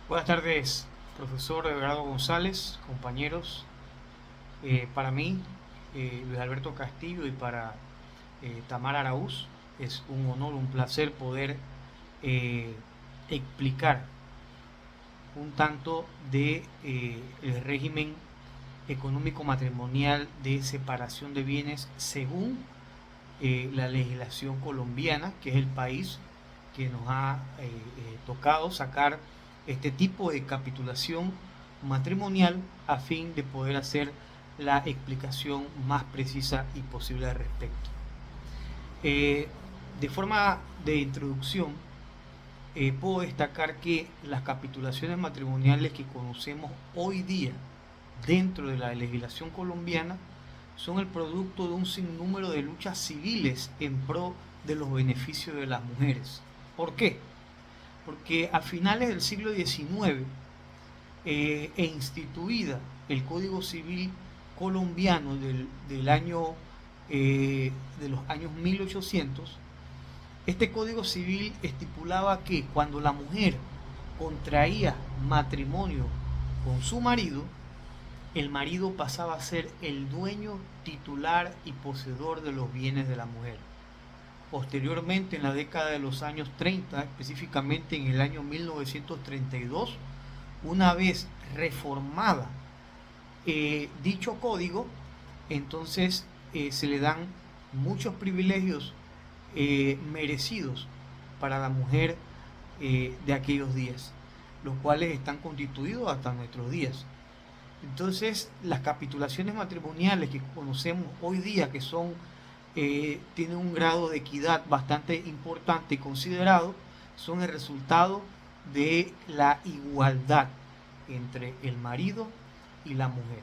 Buenas tardes, profesor Everardo González, compañeros. Para mí, Luis Alberto Castillo, y para Tamara Araúz, es un honor, un placer poder eh, explicar un tanto de el régimen económico matrimonial de separación de bienes según la legislación colombiana, que es el país que nos ha tocado sacar este tipo de capitulación matrimonial a fin de poder hacer la explicación más precisa y posible al respecto. Eh, de forma de introducción, puedo destacar que las capitulaciones matrimoniales que conocemos hoy día dentro de la legislación colombiana son el producto de un sinnúmero de luchas civiles en pro de los beneficios de las mujeres. ¿Por qué? Porque a finales del siglo XIX instituida el Código Civil colombiano del año de los años 1800, este Código Civil estipulaba que cuando la mujer contraía matrimonio con su marido, el marido pasaba a ser el dueño titular y poseedor de los bienes de la mujer. Posteriormente, en la década de los años 30, específicamente en el año 1932, una vez reformada dicho código, entonces se le dan muchos privilegios merecidos para la mujer de aquellos días, los cuales están constituidos hasta nuestros días. Entonces, las capitulaciones matrimoniales que conocemos hoy día, que son tienen un grado de equidad bastante importante y considerado, son el resultado de la igualdad entre el marido y la mujer.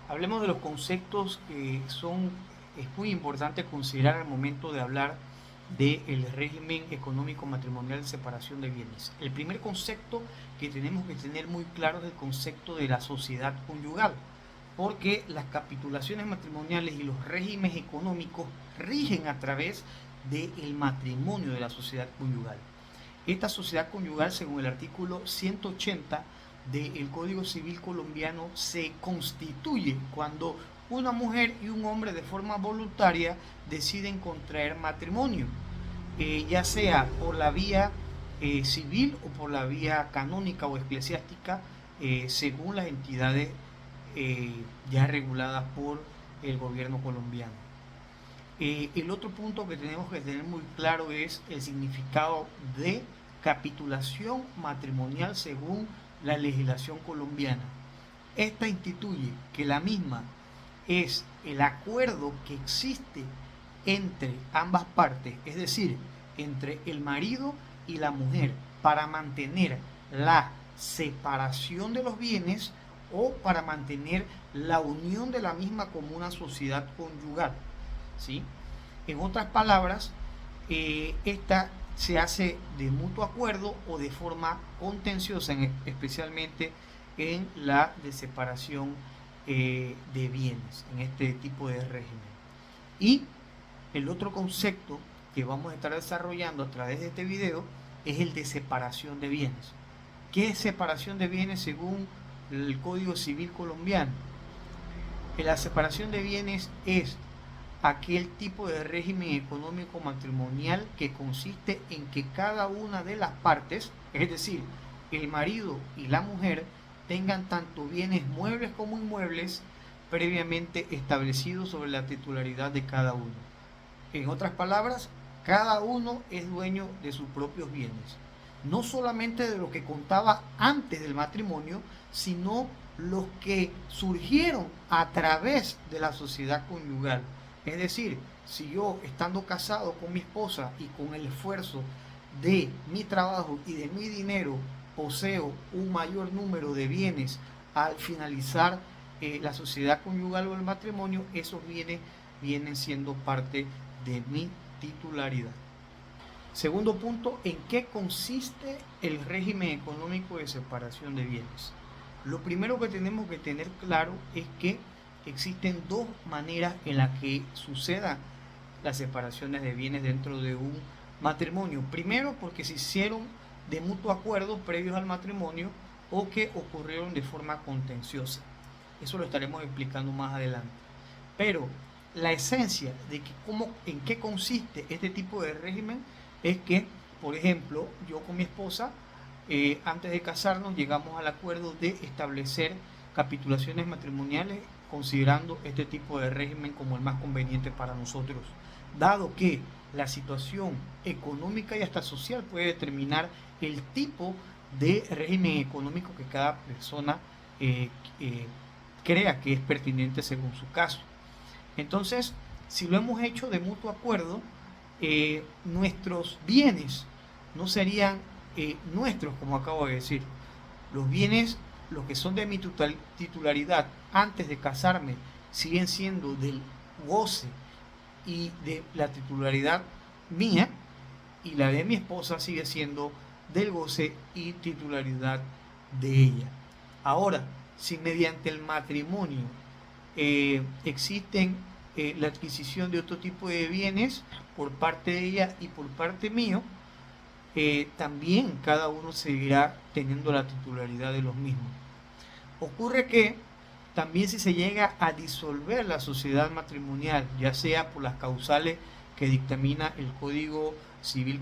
Hablemos de los conceptos que es muy importante considerar al momento de hablar del régimen económico matrimonial de separación de bienes. El primer concepto que tenemos que tener muy claro es el concepto de la sociedad conyugal, porque las capitulaciones matrimoniales y los regímenes económicos rigen a través del matrimonio de la sociedad conyugal. Esta sociedad conyugal, según el artículo 180 del Código Civil colombiano, se constituye cuando una mujer y un hombre de forma voluntaria deciden contraer matrimonio, ya sea por la vía civil o por la vía canónica o eclesiástica, según las entidades ya reguladas por el gobierno colombiano. El otro punto que tenemos que tener muy claro es el significado de capitulación matrimonial según la legislación colombiana. Esta instituye que la misma es el acuerdo que existe entre ambas partes, es decir, entre el marido y la mujer, para mantener la separación de los bienes o para mantener la unión de la misma como una sociedad conyugal, ¿sí? En otras palabras, esta se hace de mutuo acuerdo o de forma contenciosa, especialmente en la de separación de bienes, en este tipo de régimen. Y el otro concepto que vamos a estar desarrollando a través de este video es el de separación de bienes. ¿Qué es separación de bienes según el Código Civil colombiano? La separación de bienes es aquel tipo de régimen económico matrimonial que consiste en que cada una de las partes, es decir, el marido y la mujer, tengan tanto bienes muebles como inmuebles previamente establecidos sobre la titularidad de cada uno. En otras palabras, cada uno es dueño de sus propios bienes, no solamente de lo que contaba antes del matrimonio, sino los que surgieron a través de la sociedad conyugal. Es decir, si yo, estando casado con mi esposa y con el esfuerzo de mi trabajo y de mi dinero, poseo un mayor número de bienes al finalizar la sociedad conyugal o el matrimonio, esos bienes vienen siendo parte de mi titularidad. Segundo punto, ¿en qué consiste el régimen económico de separación de bienes? Lo primero que tenemos que tener claro es que existen dos maneras en las que sucedan las separaciones de bienes dentro de un matrimonio. Primero, porque se hicieron de mutuo acuerdo previos al matrimonio, o que ocurrieron de forma contenciosa. Eso lo estaremos explicando más adelante. Pero la esencia de que en qué consiste este tipo de régimen es que, por ejemplo, yo con mi esposa, antes de casarnos, llegamos al acuerdo de establecer capitulaciones matrimoniales considerando este tipo de régimen como el más conveniente para nosotros, dado que la situación económica y hasta social puede determinar el tipo de régimen económico que cada persona crea que es pertinente según su caso. Entonces, si lo hemos hecho de mutuo acuerdo, nuestros bienes no serían nuestros, como acabo de decir. Los bienes, los que son de mi titularidad antes de casarme, siguen siendo del goce y de la titularidad mía, y la de mi esposa sigue siendo del goce y titularidad de ella. Ahora, si mediante el matrimonio existen la adquisición de otro tipo de bienes por parte de ella y por parte mío, también cada uno seguirá teniendo la titularidad de los mismos. Ocurre que también si se llega a disolver la sociedad matrimonial, ya sea por las causales que dictamina el Código Civil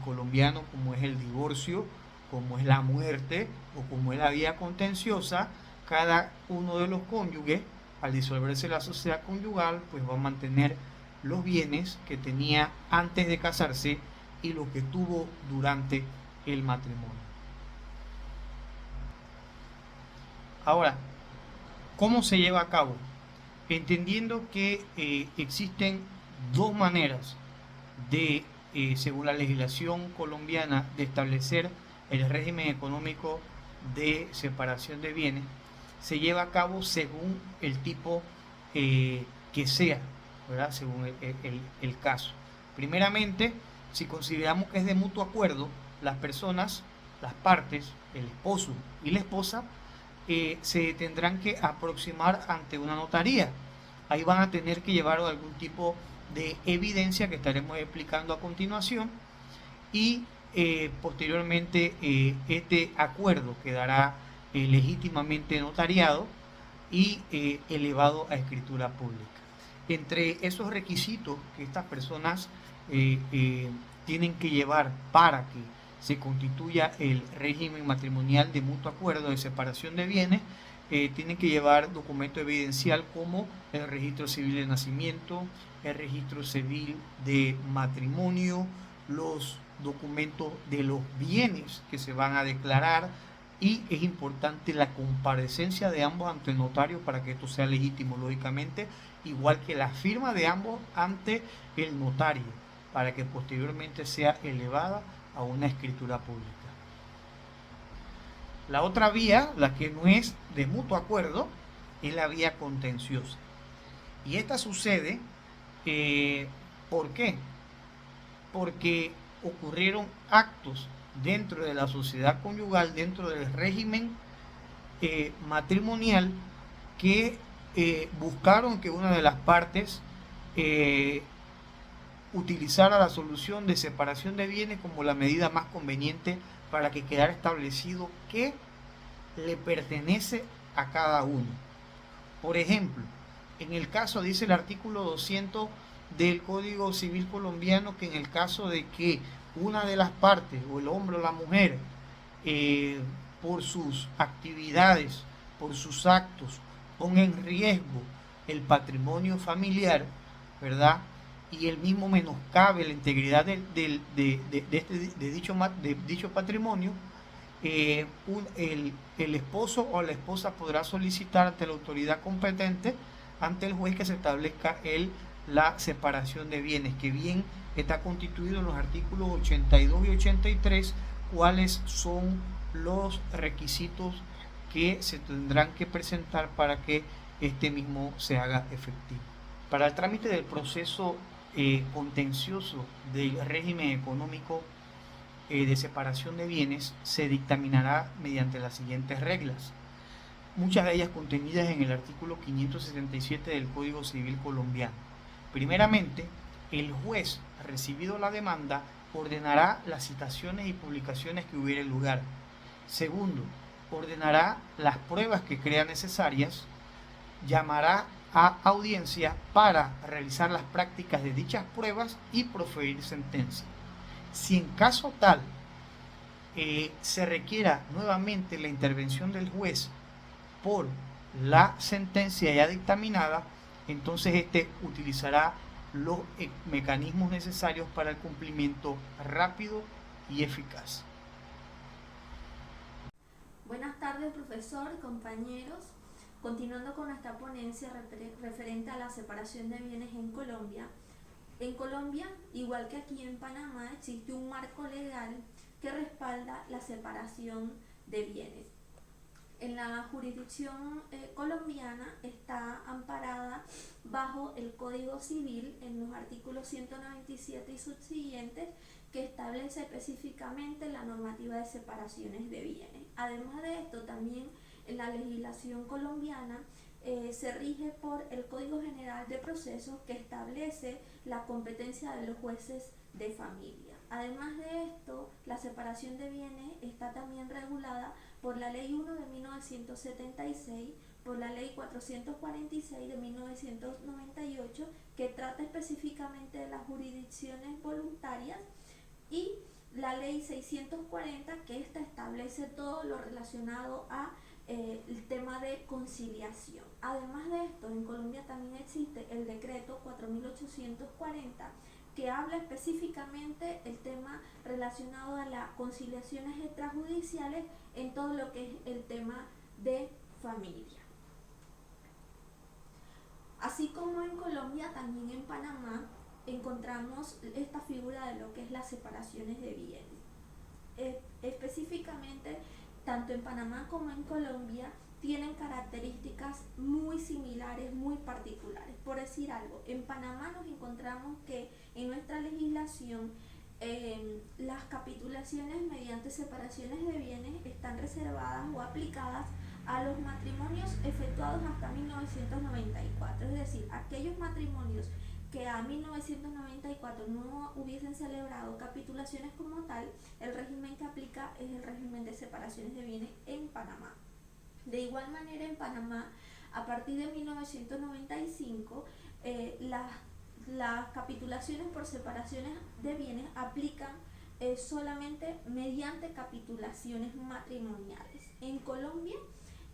colombiano, como es el divorcio, como es la muerte o como es la vía contenciosa, cada uno de los cónyuges, al disolverse la sociedad conyugal, pues va a mantener los bienes que tenía antes de casarse y lo que tuvo durante el matrimonio. Ahora, ¿cómo se lleva a cabo? Entendiendo que existen dos maneras de, según la legislación colombiana, de establecer el régimen económico de separación de bienes, se lleva a cabo según el tipo que sea, ¿verdad? Según el caso. Primeramente, si consideramos que es de mutuo acuerdo, las personas, las partes, el esposo y la esposa, se tendrán que aproximar ante una notaría. Ahí van a tener que llevar algún tipo de evidencia que estaremos explicando a continuación y posteriormente este acuerdo quedará legítimamente notariado y elevado a escritura pública. Entre esos requisitos que estas personas tienen que llevar para que se constituya el régimen matrimonial de mutuo acuerdo de separación de bienes, tienen que llevar documento evidencial como el registro civil de nacimiento, el registro civil de matrimonio, los documentos de los bienes que se van a declarar, y es importante la comparecencia de ambos ante el notario para que esto sea legítimo, lógicamente, igual que la firma de ambos ante el notario, para que posteriormente sea elevada a una escritura pública. La otra vía, la que no es de mutuo acuerdo, es la vía contenciosa. Y esta sucede, ¿por qué? Porque ocurrieron actos dentro de la sociedad conyugal, dentro del régimen matrimonial, que buscaron que una de las partes utilizara la solución de separación de bienes como la medida más conveniente para que quedara establecido qué le pertenece a cada uno. Por ejemplo, en el caso, dice el artículo 200 del Código Civil colombiano, que en el caso de que una de las partes, o el hombre o la mujer, por sus actividades, por sus actos, ponga en riesgo el patrimonio familiar, ¿verdad? Y el mismo menoscabe la integridad de dicho patrimonio, el esposo o la esposa podrá solicitar ante la autoridad competente, ante el juez, que se establezca la separación de bienes, que bien está constituido en los artículos 82 y 83, cuáles son los requisitos que se tendrán que presentar para que este mismo se haga efectivo. Para el trámite del proceso contencioso del régimen económico de separación de bienes, se dictaminará mediante las siguientes reglas, muchas de ellas contenidas en el artículo 577 del Código Civil colombiano. Primeramente, el juez, recibido la demanda, ordenará las citaciones y publicaciones que hubiere lugar. Segundo, ordenará las pruebas que crea necesarias, llamará a audiencia para realizar las prácticas de dichas pruebas y proferir sentencia. Si en caso tal se requiera nuevamente la intervención del juez por la sentencia ya dictaminada, entonces este utilizará los mecanismos necesarios para el cumplimiento rápido y eficaz. Buenas tardes, profesor, compañeros. Continuando con nuestra ponencia referente a la separación de bienes en Colombia. En Colombia, igual que aquí en Panamá, existe un marco legal que respalda la separación de bienes. En la jurisdicción colombiana está amparada bajo el Código Civil en los artículos 197 y subsiguientes, que establece específicamente la normativa de separaciones de bienes. Además de esto, también en la legislación colombiana se rige por el Código General de Procesos, que establece la competencia de los jueces de familia. Además de esto, la separación de bienes está también regulada por la Ley 1 de 1976, por la Ley 446 de 1998, que trata específicamente de las jurisdicciones voluntarias, y la Ley 640, que esta establece todo lo relacionado a el tema de conciliación. Además de esto, en Colombia también existe el decreto 4840, que habla específicamente el tema relacionado a las conciliaciones extrajudiciales en todo lo que es el tema de familia. Así como en Colombia, también en Panamá encontramos esta figura de lo que es las separaciones de bienes. Específicamente, tanto en Panamá como en Colombia tienen características muy similares, muy particulares. Por decir algo, en Panamá nos encontramos que en nuestra legislación las capitulaciones mediante separaciones de bienes están reservadas o aplicadas a los matrimonios efectuados hasta 1994, es decir, aquellos matrimonios que a 1994 no hubiesen celebrado capitulaciones como tal, el régimen que aplica es el régimen de separaciones de bienes en Panamá. De igual manera, en Panamá, a partir de 1995, las capitulaciones por separaciones de bienes aplican solamente mediante capitulaciones matrimoniales. En Colombia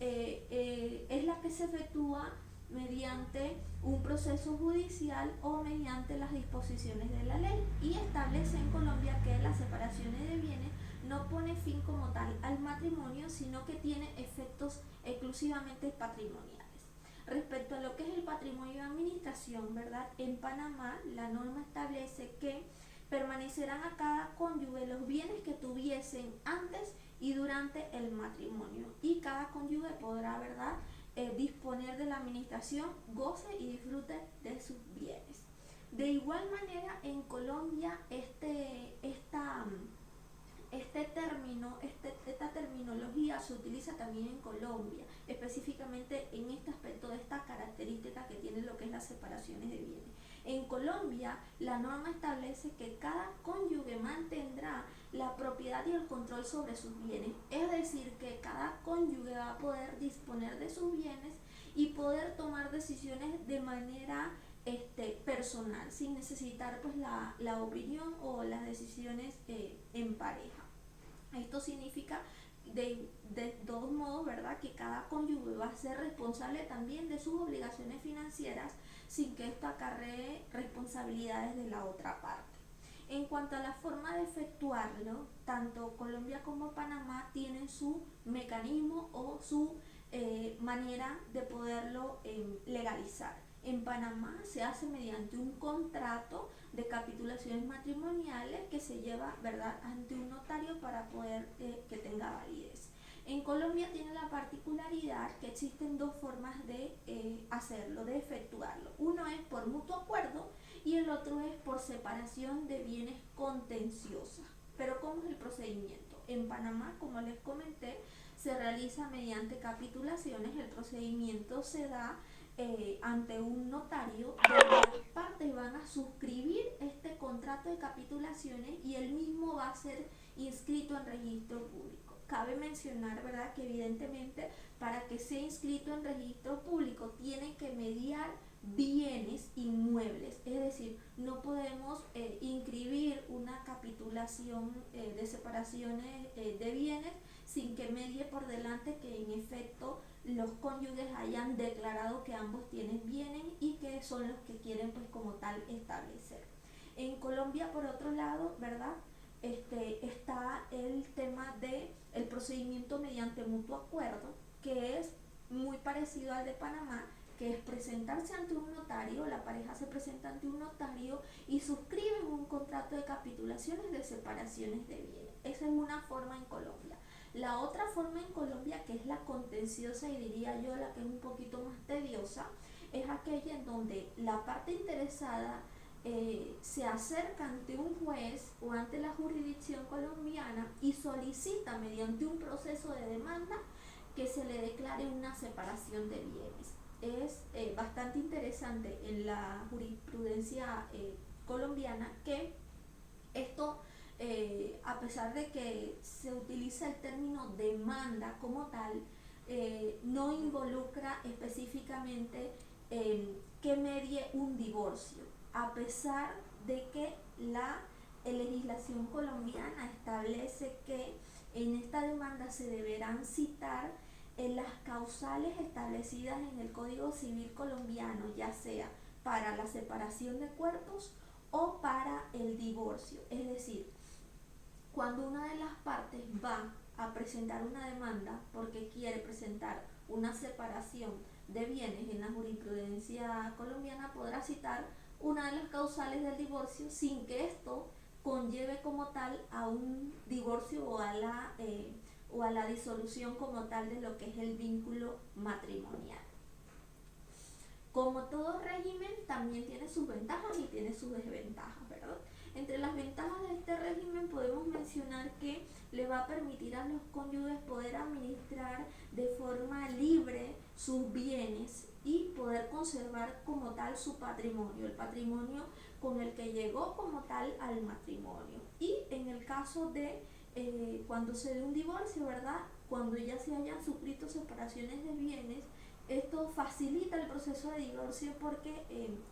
es la que se efectúa mediante un proceso judicial o mediante las disposiciones de la ley, y establece en Colombia que las separaciones de bienes no pone fin como tal al matrimonio, sino que tiene efectos exclusivamente patrimoniales. Respecto a lo que es el patrimonio de administración, ¿verdad? En Panamá la norma establece que permanecerán a cada cónyuge los bienes que tuviesen antes y durante el matrimonio, y cada cónyuge podrá, ¿verdad?, disponer de la administración, goce y disfrute de sus bienes. De igual manera, en Colombia esta terminología se utiliza también en Colombia, específicamente en este aspecto de esta característica que tiene lo que es las separaciones de bienes. En Colombia, la norma establece que cada cónyuge mantendrá la propiedad y el control sobre sus bienes, es decir, que cada cónyuge va a poder disponer de sus bienes y poder tomar decisiones de manera personal, sin necesitar pues la opinión o las decisiones en pareja. Esto significa de todos modos, ¿verdad?, que cada cónyuge va a ser responsable también de sus obligaciones financieras, sin que esto acarree responsabilidades de la otra parte. En cuanto a la forma de efectuarlo, tanto Colombia como Panamá tienen su mecanismo o su manera de poderlo legalizar. En Panamá se hace mediante un contrato de capitulaciones matrimoniales que se lleva, ¿verdad?, ante un notario para poder que tenga validez. En Colombia tiene la particularidad que existen dos formas de hacerlo, de efectuarlo. Uno es por mutuo acuerdo y el otro es por separación de bienes contenciosa. Pero ¿cómo es el procedimiento? En Panamá, como les comenté, se realiza mediante capitulaciones. El procedimiento se da ante un notario, donde las partes van a suscribir este contrato de capitulaciones y el mismo va a ser inscrito en registro público. cabe mencionar, ¿verdad?, que evidentemente para que sea inscrito en registro público tiene que mediar bienes inmuebles, es decir, no podemos inscribir una capitulación de separaciones de bienes sin que medie por delante que en efecto los cónyuges hayan declarado que ambos tienen bienes y que son los que quieren pues como tal establecer. En Colombia, por otro lado, ¿verdad?, está el tema de el procedimiento mediante mutuo acuerdo, que es muy parecido al de Panamá, que es presentarse ante un notario, la pareja se presenta ante un notario y suscriben un contrato de capitulaciones de separaciones de bienes. Esa es una forma en Colombia. La otra forma en Colombia, que es la contenciosa y diría yo la que es un poquito más tediosa, es aquella en donde la parte interesada se acerca ante un juez o ante la jurisdicción colombiana y solicita mediante un proceso de demanda que se le declare una separación de bienes. Es bastante interesante en la jurisprudencia colombiana que esto, a pesar de que se utiliza el término demanda como tal, no involucra específicamente que medie un divorcio, a pesar de que la legislación colombiana establece que en esta demanda se deberán citar en las causales establecidas en el Código Civil colombiano, ya sea para la separación de cuerpos o para el divorcio. Es decir, cuando una de las partes va a presentar una demanda porque quiere presentar una separación de bienes en la jurisprudencia colombiana, podrá citar una de las causales del divorcio sin que esto conlleve como tal a un divorcio o a la disolución como tal de lo que es el vínculo matrimonial. Como todo régimen, también tiene sus ventajas y tiene sus desventajas, ¿verdad? Entre las ventajas de este régimen podemos mencionar que le va a permitir a los cónyuges poder administrar de forma libre sus bienes y poder conservar como tal su patrimonio, el patrimonio con el que llegó como tal al matrimonio. Y en el caso de cuando se dé un divorcio, ¿verdad?, cuando ya se hayan suscrito separaciones de bienes, esto facilita el proceso de divorcio porque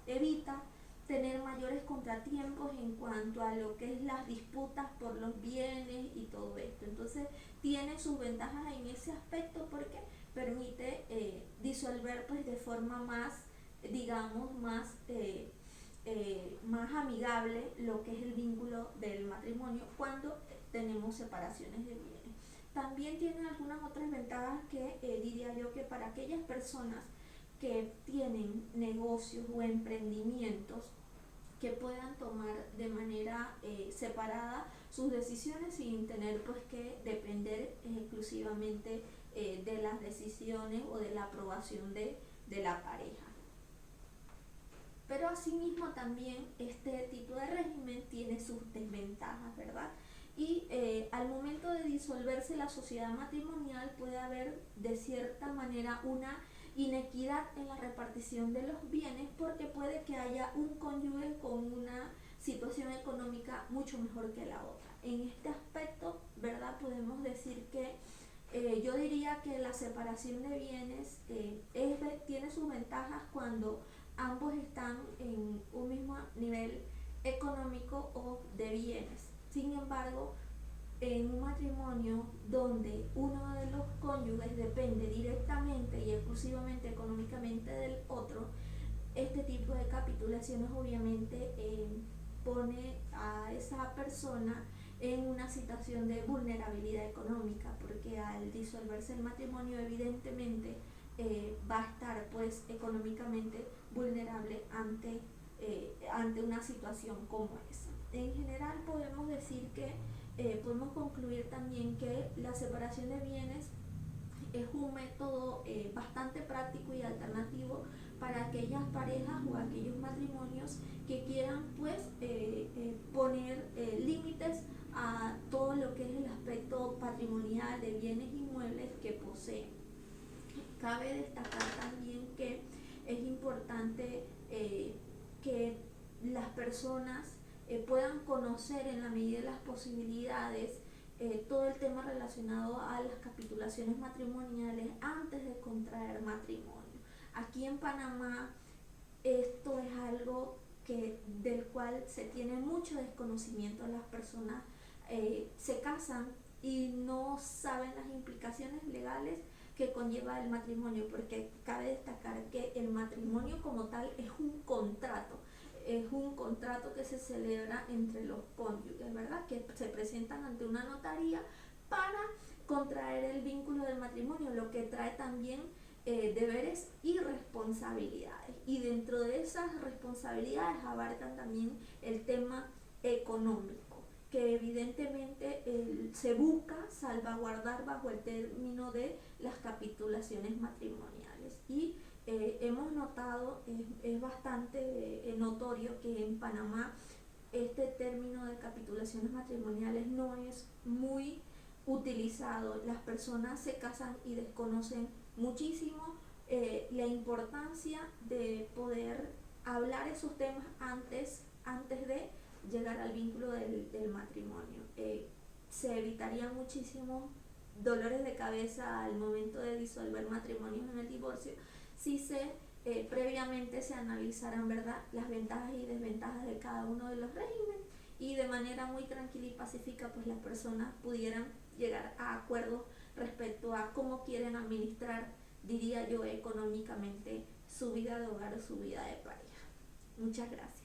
evita tener mayores contratiempos en cuanto a lo que es las disputas por los bienes y todo esto. Entonces tiene sus ventajas en ese aspecto porque permite disolver pues de forma más, digamos, más amigable lo que es el vínculo del matrimonio cuando tenemos separaciones de bienes. También tiene algunas otras ventajas que diría yo que para aquellas personas que tienen negocios o emprendimientos que puedan tomar de manera separada sus decisiones sin tener pues que depender exclusivamente de las decisiones o de la aprobación de la pareja. Pero asimismo también este tipo de régimen tiene sus desventajas, ¿verdad? Y al momento de disolverse la sociedad matrimonial puede haber de cierta manera una inequidad en la repartición de los bienes porque puede que haya un cónyuge con una situación económica mucho mejor que la otra. En este aspecto, ¿verdad?, podemos decir que yo diría que la separación de bienes tiene sus ventajas cuando ambos están en un mismo nivel económico o de bienes. Sin embargo, en un matrimonio donde uno de los cónyuges depende directamente y exclusivamente económicamente del otro, este tipo de capitulaciones obviamente pone a esa persona en una situación de vulnerabilidad económica, porque al disolverse el matrimonio evidentemente va a estar pues económicamente vulnerable ante una situación como esa. En general podemos decir que podemos concluir también que la separación de bienes es un método bastante práctico y alternativo para aquellas parejas o aquellos matrimonios que quieran pues poner límites a todo lo que es el aspecto patrimonial de bienes inmuebles que poseen. Cabe destacar también que es importante que las personas puedan conocer en la medida de las posibilidades todo el tema relacionado a las capitulaciones matrimoniales antes de contraer matrimonio. Aquí en Panamá esto es algo del cual se tiene mucho desconocimiento. Las personas se casan y no saben las implicaciones legales que conlleva el matrimonio, porque cabe destacar que el matrimonio como tal es un contrato que se celebra entre los cónyuges, ¿verdad? Que se presentan ante una notaría para contraer el vínculo del matrimonio, lo que trae también deberes y responsabilidades. Y dentro de esas responsabilidades abarcan también el tema económico, que evidentemente se busca salvaguardar bajo el término de las capitulaciones matrimoniales. Y hemos notado, es bastante notorio que en Panamá este término de capitulaciones matrimoniales no es muy utilizado. Las personas se casan y desconocen muchísimo la importancia de poder hablar esos temas antes de llegar al vínculo del matrimonio. Se evitarían muchísimos dolores de cabeza al momento de disolver matrimonios en el divorcio si previamente se analizaran, ¿verdad?, las ventajas y desventajas de cada uno de los regímenes, y de manera muy tranquila y pacífica pues las personas pudieran llegar a acuerdos respecto a cómo quieren administrar, diría yo, económicamente su vida de hogar o su vida de pareja. Muchas gracias.